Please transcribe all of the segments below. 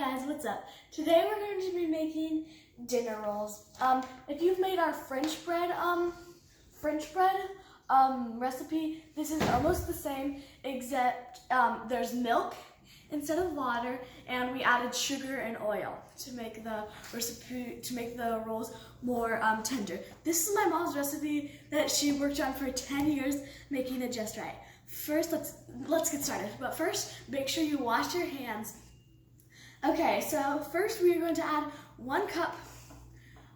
guys, what's up? Today we're going to be making dinner rolls. If you've made our French bread recipe, this is almost the same, except there's milk instead of water, and we added sugar and oil to make the recipe, to make the rolls more tender. This is my mom's recipe that she worked on for 10 years, making it just right. First, let's get started. But first, make sure you wash your hands. Okay, so first we are going to add 1 cup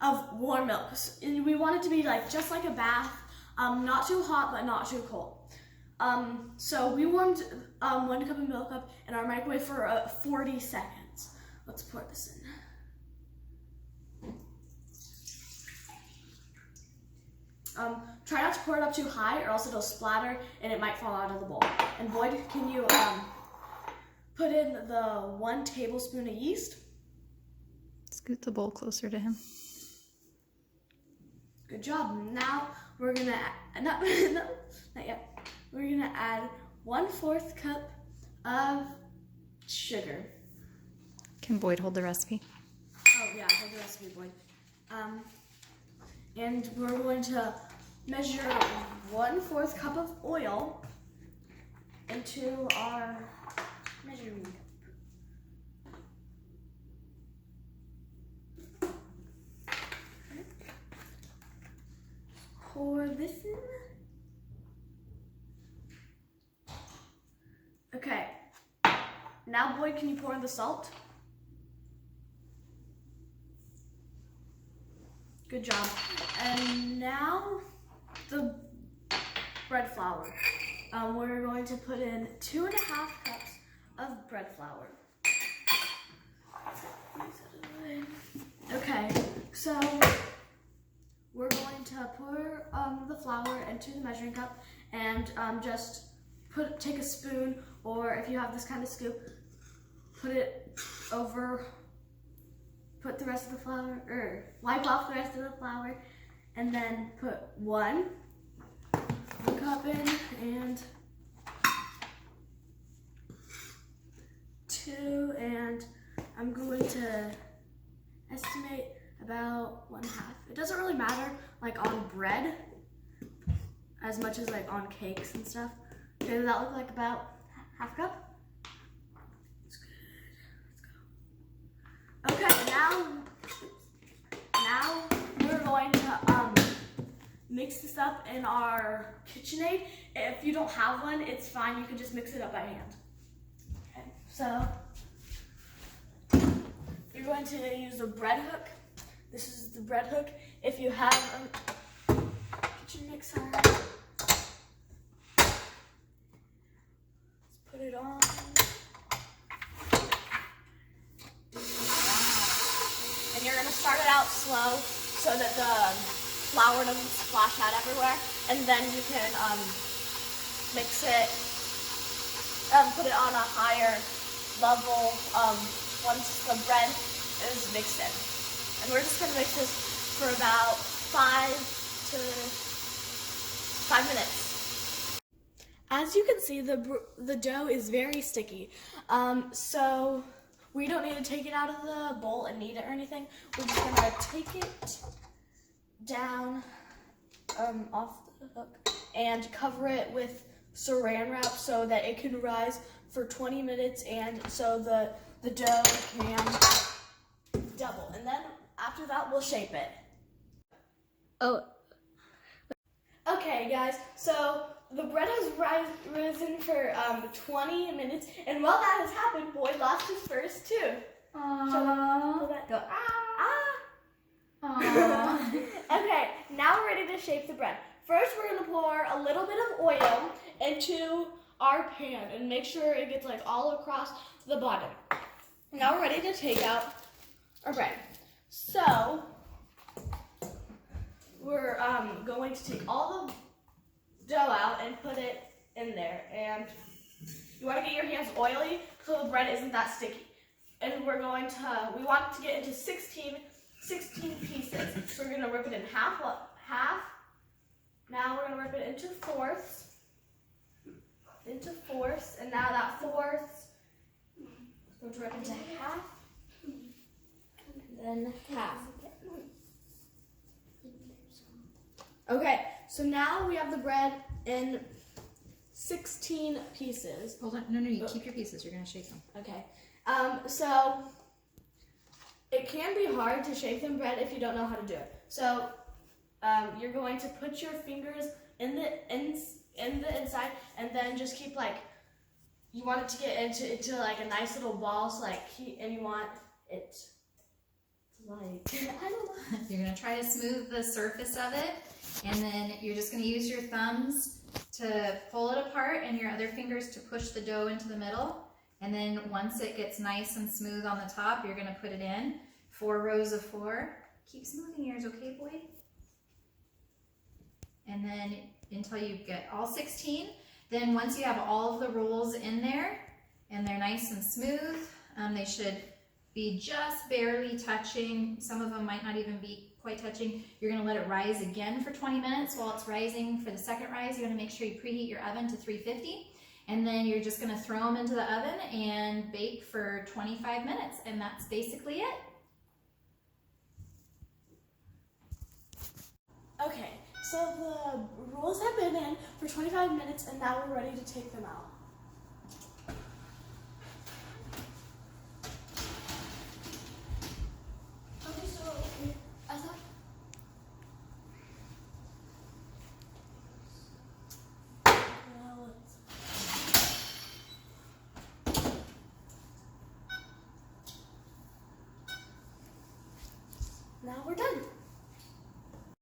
of warm milk. We want it to be just like a bath, not too hot but not too cold. So we warmed 1 cup of milk up in our microwave for 40 seconds. Let's pour this in. Try not to pour it up too high or else it'll splatter and it might fall out of the bowl. And Boyd, can you put in the 1 tablespoon of yeast? Scoot the bowl closer to him. Good job. Now we're gonna not yet. We're gonna add 1/4 cup of sugar. Can Boyd hold the recipe? Oh yeah, hold the recipe, Boyd. And we're going to measure 1/4 cup of oil into our measuring cup. Pour this in. Okay. Now, Boyd, can you pour in the salt? Good job. And now the bread flour. We're going to put in 2.5 cups of bread flour. Okay, so we're going to pour the flour into the measuring cup and just take a spoon, or if you have this kind of scoop, put it over. Put the rest of the flour, or wipe off the rest of the flour, and then put 1 cup in, and 2, and I'm going to estimate about 1/2. It doesn't really matter on bread as much as on cakes and stuff. Okay, does that look like about 1/2 cup? Okay, now we're going to mix this up in our KitchenAid. If you don't have one, it's fine. You can just mix it up by hand. Okay, so you're going to use a bread hook. This is the bread hook. If you have a kitchen mixer, let's put it on. You're gonna start it out slow so that the flour doesn't splash out everywhere, and then you can mix it, put it on a higher level once the bread is mixed in. And we're just gonna mix this for about 5 minutes. As you can see, the dough is very sticky, so we don't need to take it out of the bowl and knead it or anything. We're just gonna take it down off the hook and cover it with saran wrap so that it can rise for 20 minutes and so the dough can double. And then after that, we'll shape it. Oh. Okay, guys, so the bread has risen for 20 minutes, and while that has happened, Boyd lost his first tooth. Aww. Go, ah. Okay, now we're ready to shape the bread. First, we're gonna pour a little bit of oil into our pan and make sure it gets all across the bottom. Now we're ready to take out our bread. So we're going to take all the dough out and put it in there, and you want to get your hands oily so the bread isn't that sticky. And we want it to get into 16 pieces. So we're going to rip it in half. Now we're going to rip it into fourths, and now that fourth is going to rip into half, in half. Okay, so now we have the bread in 16 pieces. Hold on. No, you keep your pieces. You're going to shake them. Okay. So it can be hard to shake them bread if you don't know how to do it. So you're going to put your fingers in the inside, and then just keep like, you want it to get into like a nice little ball, so like, and you want it to like, I don't know. You're going to try to smooth the surface of it, and then you're just going to use your thumbs to pull it apart and your other fingers to push the dough into the middle. And then once it gets nice and smooth on the top, you're going to put it in 4 rows of 4. Keep smoothing yours, okay, Boyd? And then until you get all 16. Then once you have all of the rolls in there and they're nice and smooth, they should be just barely touching. Some of them might not even be quite touching. You're going to let it rise again for 20 minutes. While it's rising for the second rise, you want to make sure you preheat your oven to 350. And then you're just going to throw them into the oven and bake for 25 minutes. And that's basically it. Okay, so the rolls have been in for 25 minutes, and now we're ready to take them out.